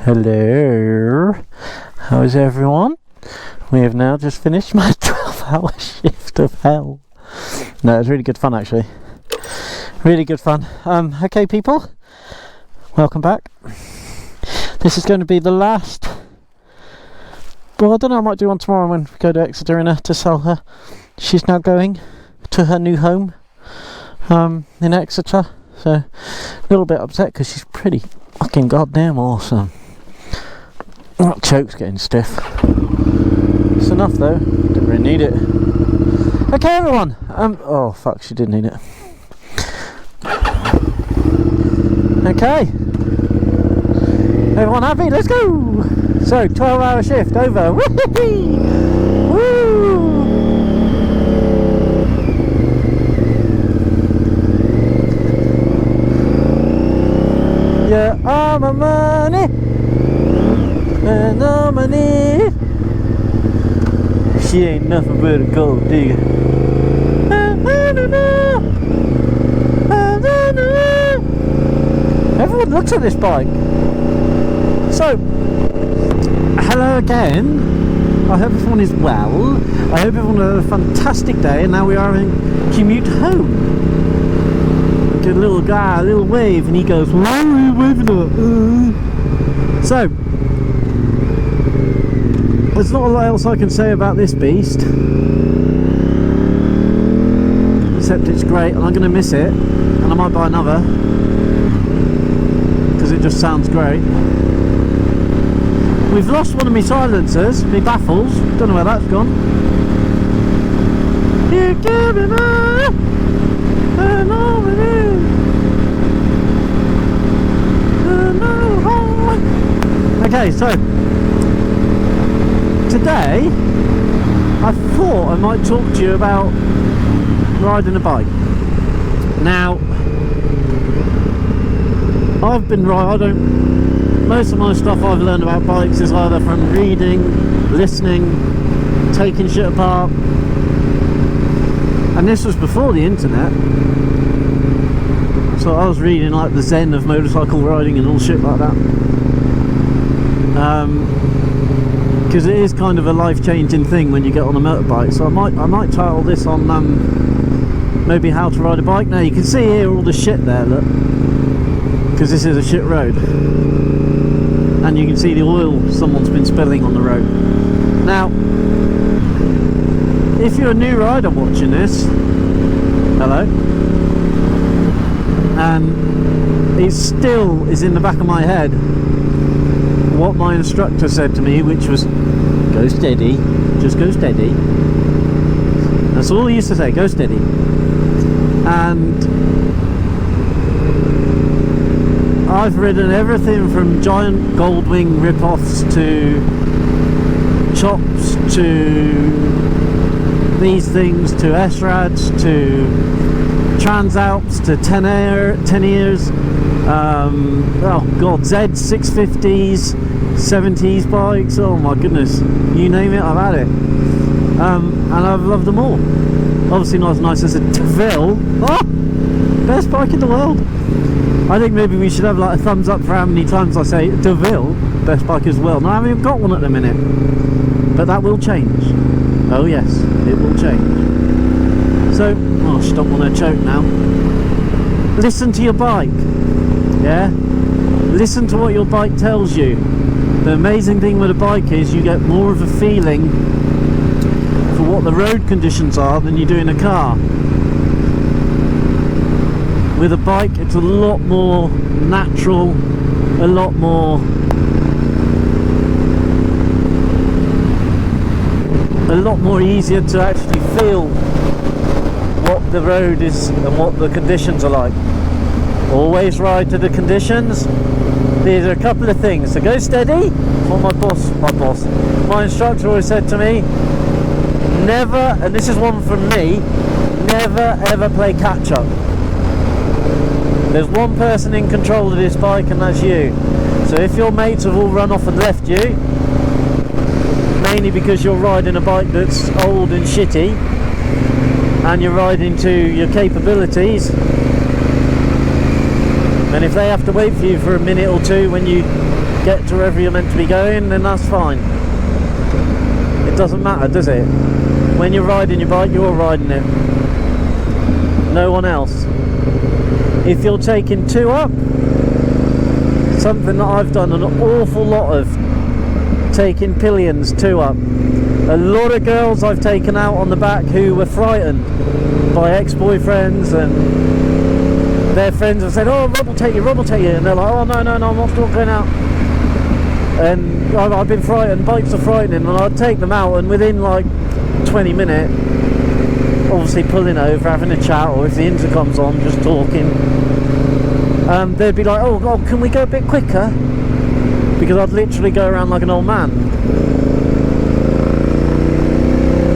Hello, how is everyone? We have now just finished my 12-hour shift of hell. No, it was really good fun actually. Really good fun. Okay people, welcome back. This is going to be the last, well I don't know, I might do one tomorrow when we go to Exeter to sell her. She's now going to her new home in Exeter, so a little bit upset because she's pretty fucking goddamn awesome. That choke's getting stiff. It's enough though, didn't really need it. Okay everyone, oh fuck, she did need it. Okay, everyone happy? Let's go! So, 12-hour shift over. Whee! Woo! Yeah, I'm a money and I'm a need. She ain't nothing but a gold digger. Everyone looks at this bike. So, hello again. I hope everyone is well. I hope everyone had a fantastic day, and now we are in commute home. Get a little guy, a little wave, and he goes, why are you waving at? So, there's not a lot else I can say about this beast, except it's great, and I'm going to miss it, and I might buy another, because it just sounds great. We've lost one of my silencers, my baffles, don't know where that's gone. You give me money, and all it is, okay, so today I thought I might talk to you about riding a bike. Now I've been most of my stuff I've learned about bikes is either from reading, listening, taking shit apart, and this was before the internet, so I was reading like the Zen of motorcycle riding and all shit like that, because it is kind of a life-changing thing when you get on a motorbike. So I might title this on maybe how to ride a bike. Now you can see here all the shit there, look, because this is a shit road, and you can see the oil someone's been spilling on the road. Now if you're a new rider watching this, hello, and it still is in the back of my head what my instructor said to me, which was go steady, just go steady. That's all he used to say, go steady. And I've ridden everything from giant Goldwing rip-offs to chops to these things to S-Rads to Transalps to 10 years, oh god, Z650s, 70s bikes, oh my goodness, you name it, I've had it, and I've loved them all. Obviously not as nice as a DeVille. Oh, best bike in the world. I think maybe we should have like a thumbs up for how many times I say DeVille, best bike as well. Now I haven't even got one at the minute, but that will change. Oh yes, it will change. So, oh, I don't want to choke now. Listen to your bike, yeah? Listen to what your bike tells you. The amazing thing with a bike is you get more of a feeling for what the road conditions are than you do in a car. With a bike it's a lot more natural, a lot more easier to actually feel what the road is and what the conditions are like. Always ride to the conditions. These are a couple of things. So go steady. What my instructor always said to me, never, and this is one from me, never ever play catch up. There's one person in control of this bike and that's you. So if your mates have all run off and left you, mainly because you're riding a bike that's old and shitty and you're riding to your capabilities, and if they have to wait for you for a minute or two when you get to wherever you're meant to be going, then that's fine. It doesn't matter, does it? When you're riding your bike, you're riding it, no one else. If you're taking 2 up, something that I've done an awful lot of, taking pillions 2 up. A lot of girls I've taken out on the back who were frightened by ex-boyfriends, and their friends have said, oh, Rob will take you, and they're like, oh no, I'm not going out. And I've been frightened, bikes are frightening, and I'd take them out, and within like 20 minutes, obviously pulling over, having a chat, or if the intercom's on, just talking, they'd be like, oh, can we go a bit quicker? Because I'd literally go around like an old man,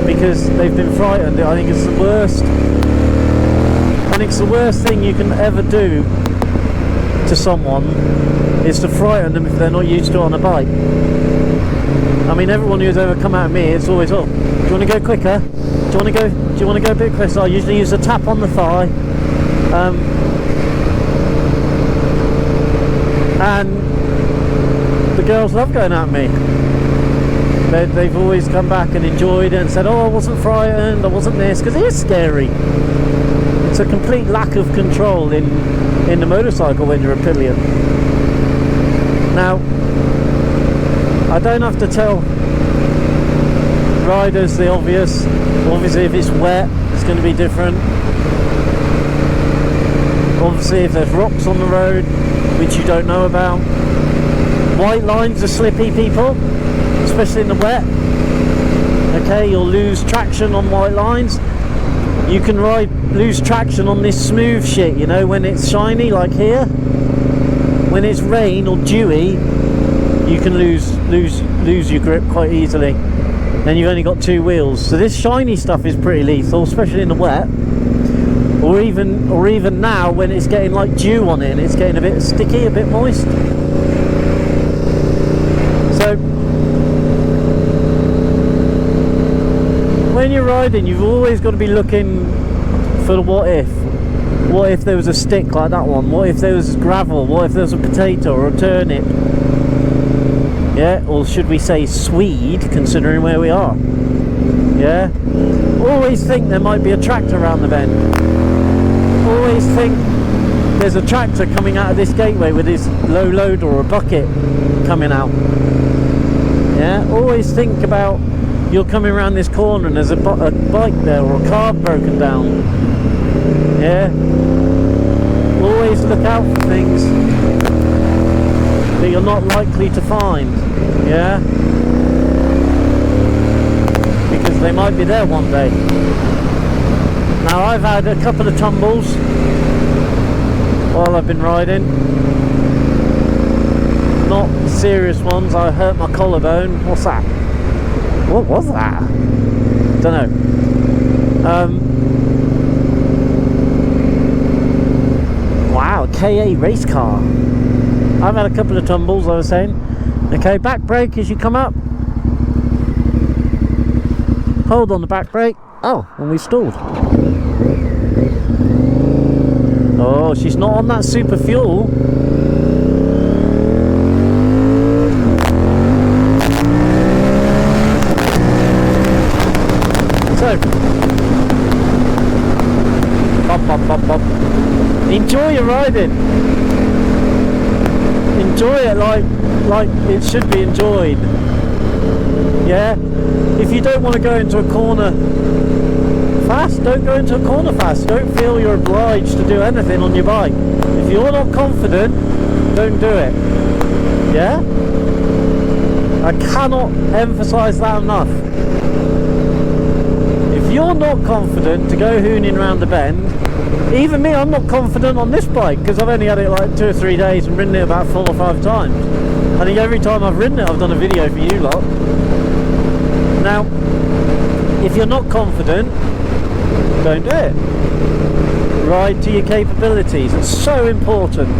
because they've been frightened. I think it's the worst. I think it's the worst thing you can ever do to someone is to frighten them if they're not used to it on a bike. I mean, everyone who's ever come at me, it's always, oh, do you want to go quicker? Do you want to go a bit quicker? I usually use a tap on the thigh, and the girls love going at me. They've always come back and enjoyed it and said, oh, I wasn't frightened, I wasn't this, because it is scary. It's a complete lack of control in the motorcycle when you're a pillion. Now, I don't have to tell riders the obvious. Obviously, if it's wet, it's going to be different. Obviously, if there's rocks on the road, which you don't know about. White lines are slippy, people, especially in the wet. Okay, you'll lose traction on white lines. You can lose traction on this smooth shit, you know, when it's shiny, like here. When it's rain or dewy, you can lose your grip quite easily. Then you've only got 2 wheels. So this shiny stuff is pretty lethal, especially in the wet. Or even now when it's getting like dew on it and it's getting a bit sticky, a bit moist. So when you're riding, you've always got to be looking for the what if. What if there was a stick like that one? What if there was gravel? What if there was a potato or a turnip? Yeah, or should we say Swede, considering where we are? Yeah, always think there might be a tractor around the bend. Always think there's a tractor coming out of this gateway with his low loader or a bucket coming out. Yeah, always think about you're coming around this corner and there's a bike there or a car broken down. Yeah, always look out for things that you're not likely to find. Yeah, because they might be there one day. Now, I've had a couple of tumbles while I've been riding. Not serious ones. I hurt my collarbone. What's that? What was that? Don't know. Wow, KA race car. I've had a couple of tumbles, I was saying. Okay, back brake as you come up. Hold on the back brake. Oh, and we stalled. Oh, she's not on that super fuel. So, bop. Enjoy your riding. Enjoy it like it should be enjoyed. Yeah. If you don't want to go into a corner fast, don't go into a corner fast. Don't feel you're obliged to do anything on your bike. If you're not confident, don't do it. Yeah? I cannot emphasize that enough. If you're not confident to go hooning around the bend, even me, I'm not confident on this bike because I've only had it like 2 or 3 days and ridden it about 4 or 5 times. I think every time I've ridden it, I've done a video for you lot. Now, if you're not confident, don't do it. Ride to your capabilities. It's so important.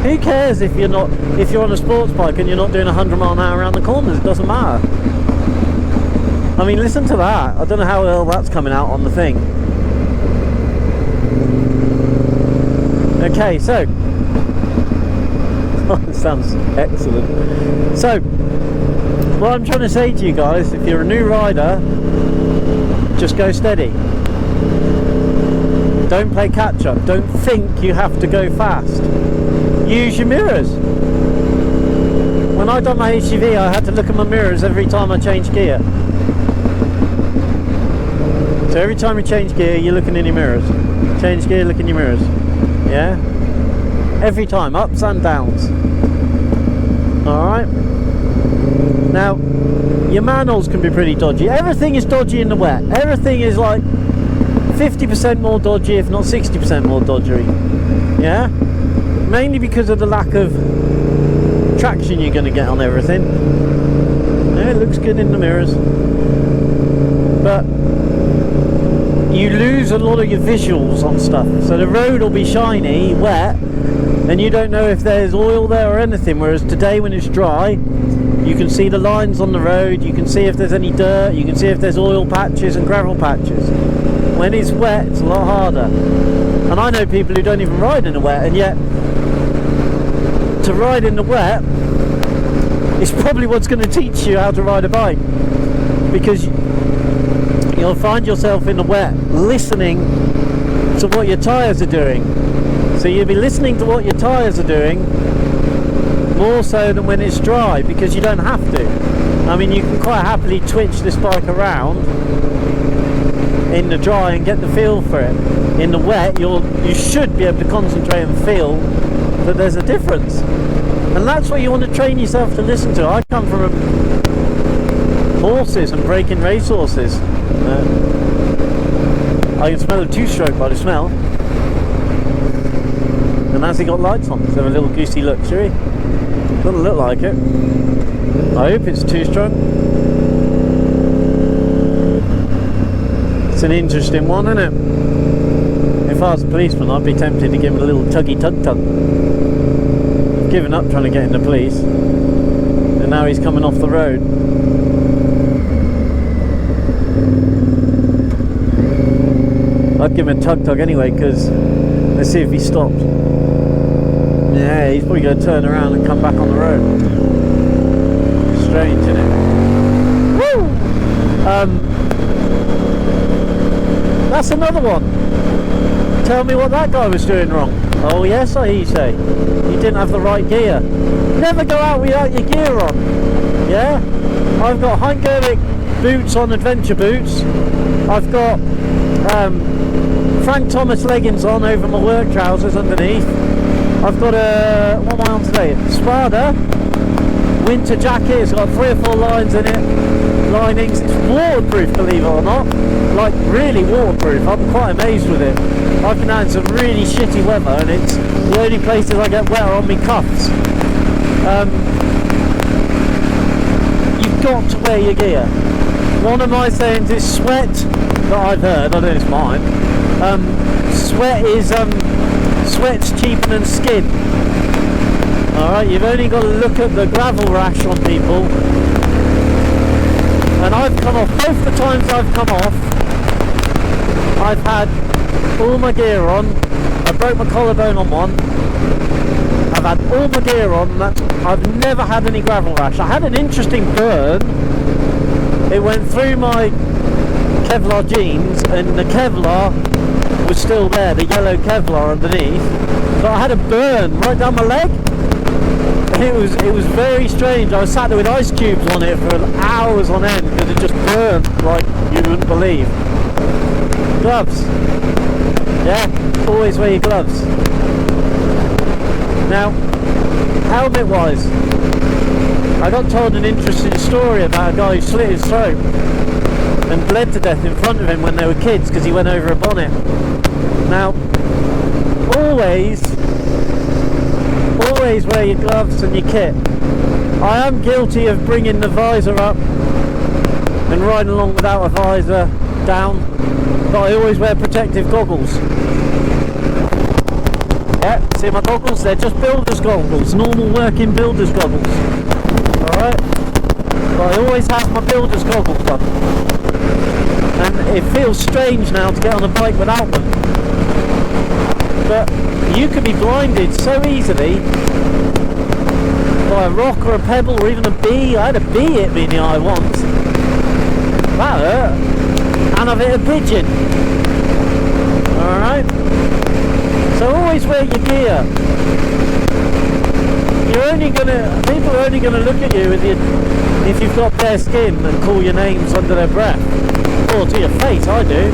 Who cares if you're on a sports bike and you're not doing 100 miles an hour around the corners? It doesn't matter. I mean, listen to that. I don't know how well that's coming out on the thing. Okay, so Sounds excellent. So, what I'm trying to say to you guys, if you're a new rider, just go steady. Don't play catch up. Don't think you have to go fast. Use your mirrors. When I done my HGV, I had to look at my mirrors every time I changed gear. So every time you change gear, you're looking in your mirrors. Change gear, look in your mirrors. Yeah? Every time, ups and downs. Alright? Now, your manuals can be pretty dodgy. Everything is dodgy in the wet. Everything is like 50% more dodgy, if not 60% more dodgy. Yeah? Mainly because of the lack of traction you're going to get on everything. Yeah, it looks good in the mirrors. But you lose a lot of your visuals on stuff. So the road will be shiny, wet, and you don't know if there's oil there or anything. Whereas today, when it's dry, you can see the lines on the road, you can see if there's any dirt, you can see if there's oil patches and gravel patches. When it's wet, it's a lot harder. And I know people who don't even ride in the wet, and yet to ride in the wet is probably what's going to teach you how to ride a bike, because you'll find yourself in the wet listening to what your tyres are doing. So you'll be listening to what your tyres are doing more so than when it's dry, because you don't have to. I mean, you can quite happily twitch this bike around in the dry and get the feel for it. In the wet, you should be able to concentrate and feel that there's a difference. And that's what you want to train yourself to listen to. I come from horses and breaking racehorses. I can smell a two-stroke by the smell. And has he got lights on? Let's have a little goosey look, shall we? Doesn't look like it. I hope it's two-stroke. It's an interesting one, isn't it? If I was a policeman, I'd be tempted to give him a little tuggy tug. I've given up trying to get in the police, and now he's coming off the road. I'd give him a tug anyway, because let's see if he stops. Yeah, he's probably going to turn around and come back on the road. Strange, isn't it? Woo! That's another one. Tell me what that guy was doing wrong. Oh yes, I hear you say. You didn't have the right gear. Never go out without your gear on. Yeah? I've got Heingerlich boots on, adventure boots. I've got Frank Thomas leggings on over my work trousers underneath. I've got a, what am I on today? Spada winter jacket. It's got 3 or 4 lines in it, linings. It's waterproof, believe it or not, like really waterproof. I'm quite amazed with it. I've been out in some really shitty weather, and it's the only places I get wet are on my cuffs. You've got to wear your gear. One of my sayings is sweat, that I've heard, I don't know if it's mine, sweat's cheaper than skin. Alright, you've only got to look at the gravel rash on people. And I've come off, both the times I've come off, I've had all my gear on. I broke my collarbone on one. I've had all my gear on, and I've never had any gravel rash. I had an interesting burn. It went through my Kevlar jeans, and the Kevlar was still there, the yellow Kevlar underneath. But I had a burn right down my leg. It was very strange. I was sat there with ice cubes on it for hours on end because it just burned like you wouldn't believe. Gloves. Yeah, always wear your gloves. Now, helmet wise, I got told an interesting story about a guy who slit his throat and bled to death in front of him when they were kids because he went over a bonnet. Now, always wear your gloves and your kit. I am guilty of bringing the visor up and riding along without a visor down, but I always wear protective goggles. Yeah, see my goggles? They're just builder's goggles, normal working builder's goggles. Alright? But I always have my builder's goggles on. And it feels strange now to get on a bike without them. But you can be blinded so easily rock or a pebble or even a bee. I had a bee hit me in the eye once. That hurt. And I've hit a pigeon. Alright? So always wear your gear. People are only gonna look at you if you've got bare skin and call your names under their breath. Or to your face, I do.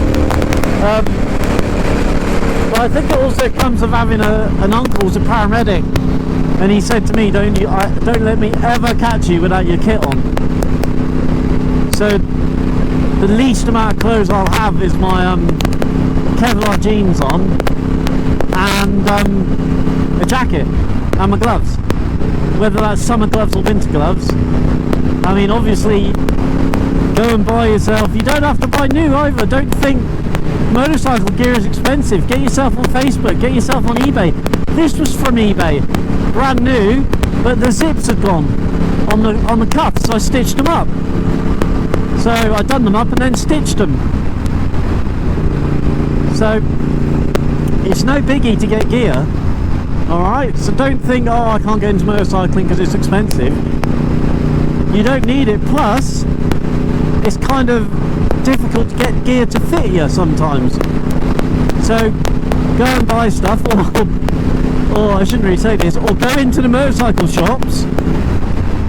But I think it also comes of having an uncle who's a paramedic, and he said to me, don't let me ever catch you without your kit on. So the least amount of clothes I'll have is my Kevlar jeans on and a jacket and my gloves, whether that's summer gloves or winter gloves. I mean, obviously, go and buy yourself. You don't have to buy new either. Don't think motorcycle gear is expensive. Get yourself on Facebook, get yourself on eBay. This was from eBay, brand new, but the zips had gone on the cuffs, so I stitched them up. So I done them up and then stitched them. So it's no biggie to get gear. Alright, so don't think, oh, I can't get into motorcycling because it's expensive. You don't need it. Plus, it's kind of difficult to get gear to fit you sometimes. So go and buy stuff, or I shouldn't really say this, or go into the motorcycle shops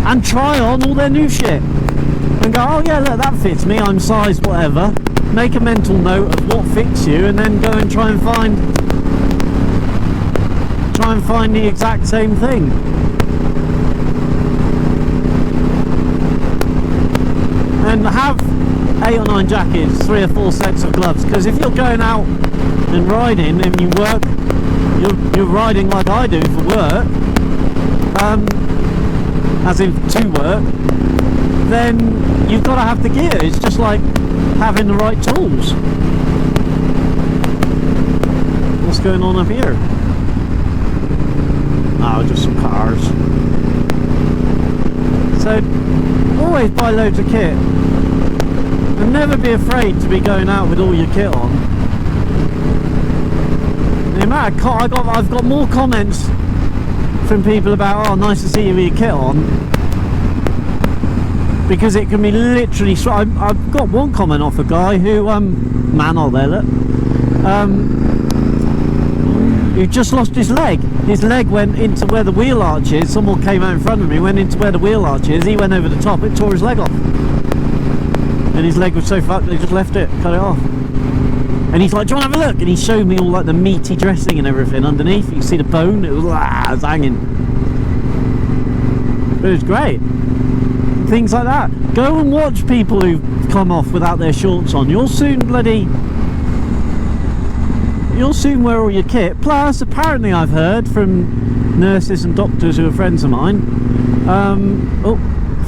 and try on all their new shit and go, oh yeah, look, that fits me, I'm size whatever. Make a mental note of what fits you, and then go and try and find the exact same thing. And have 8 or 9 jackets, 3 or 4 sets of gloves, because if you're going out and riding and you work, you're riding like I do for work, as in to work, then you've got to have the gear. It's just like having the right tools. What's going on up here? Oh, just some cars. So always buy loads of kit. And never be afraid to be going out with all your kit on. The amount of I've got more comments from people about, oh, nice to see you with your kit on, because it can be literally. I've got one comment off a guy who, man, oh there, look, who just lost his leg. His leg went into where the wheel arch is. Someone came out in front of me, went into where the wheel arch is. He went over the top. It tore his leg off. And his leg was so fucked they just left it, cut it off. And he's like, do you want to have a look? And he showed me all like the meaty dressing and everything underneath. You can see the bone, it was hanging. But it was great. Things like that. Go and watch people who come off without their shorts on. You'll soon wear all your kit. Plus, apparently I've heard from nurses and doctors who are friends of mine. Oh,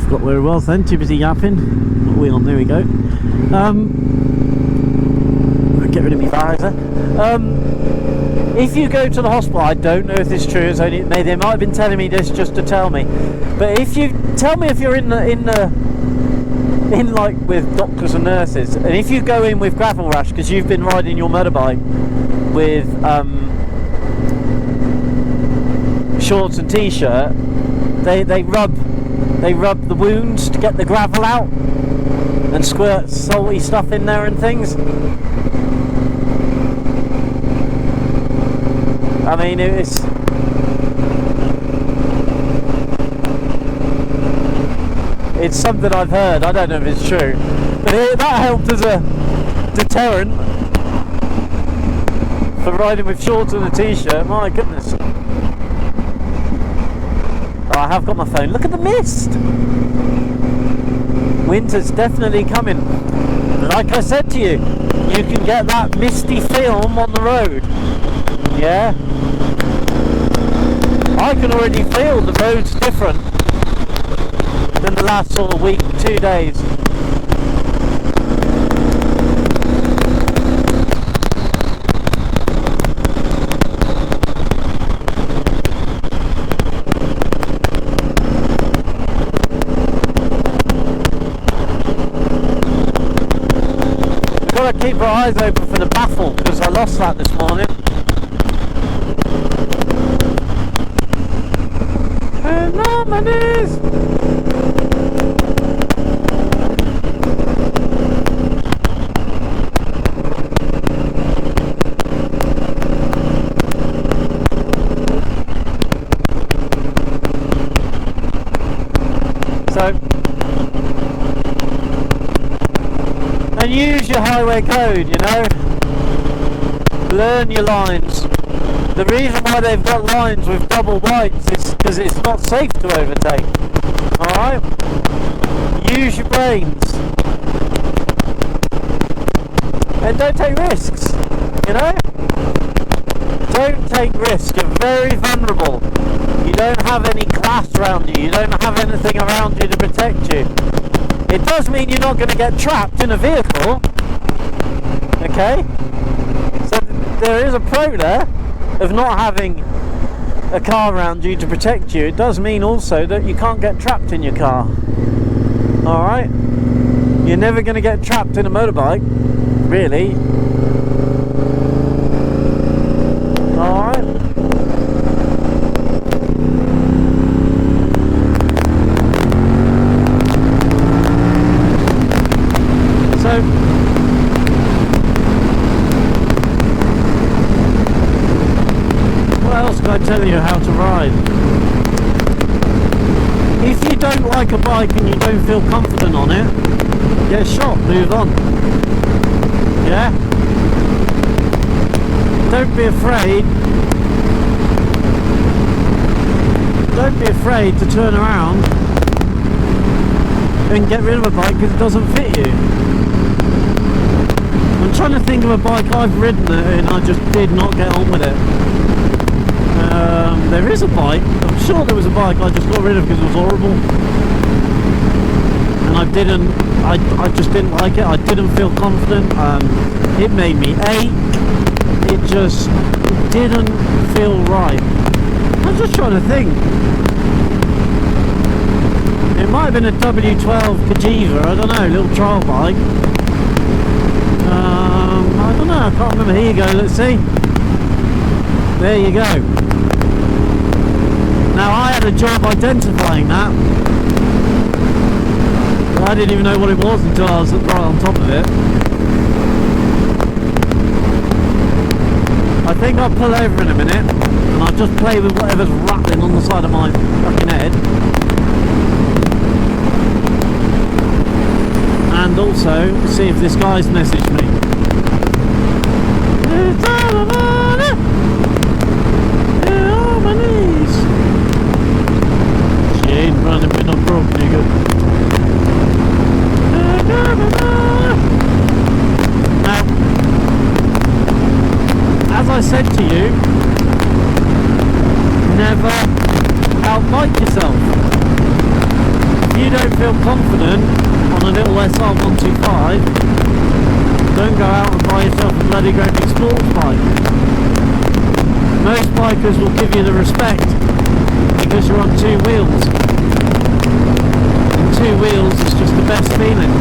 forgot where it was then, too busy yapping. Wheel on, there we go. Get rid of my visor. If you go to the hospital, I don't know if this is true, they might have been telling me this just to tell me, but if you tell me if you're in like with doctors and nurses, and if you go in with gravel rash because you've been riding your motorbike with shorts and t-shirt, they rub the wounds to get the gravel out and squirt salty stuff in there and things. I mean, it's something I've heard. I don't know if it's true, but that helped as a deterrent for riding with shorts and a t-shirt. My goodness. Oh, I have got my phone. Look at the mist. Winter's definitely coming. Like I said to you, you can get that misty film on the road. Yeah, I can already feel the road's different than the last sort of week, 2 days. We've got to keep our eyes open for the baffle, because I lost that this morning. No. Oh, my knees! So, and use your highway code, you know. Learn your lines. The reason why they've got lines with double whites is because it's not safe to overtake. Alright? Use your brains. And don't take risks, you know? Don't take risks. You're very vulnerable. You don't have any class around you. You don't have anything around you to protect you. It does mean you're not going to get trapped in a vehicle. Okay? So there is a pro there of not having a car around you to protect you. It does mean also that you can't get trapped in your car. Alright? You're never going to get trapped in a motorbike, really. Alright? So, what else can I tell you how to ride? If you don't like a bike and you don't feel confident on it, get shot, move on. Yeah? Don't be afraid. Don't be afraid to turn around and get rid of a bike because it doesn't fit you. I'm trying to think of a bike I've ridden it and I just did not get on with it. There is a bike, I'm sure there was a bike I just got rid of because it was horrible. And I just didn't like it, I didn't feel confident, it made me ache, it just didn't feel right. I'm just trying to think. It might have been a W12 Cajiva, I don't know, little trial bike. I don't know, I can't remember. Here you go, let's see. There you go. Now I had a job identifying that. I didn't even know what it was until I was right on top of it. I think I'll pull over in a minute and I'll just play with whatever's rattling on the side of my fucking head. And also see if this guy's messaged me. My knees. She ain't running with no broke nigga. Now, as I said to you, never outbike yourself. If you don't feel confident on a little SR125, don't go out and buy yourself a bloody great sports bike. Most bikers will give you the respect because you're on two wheels. And two wheels is just the best feeling.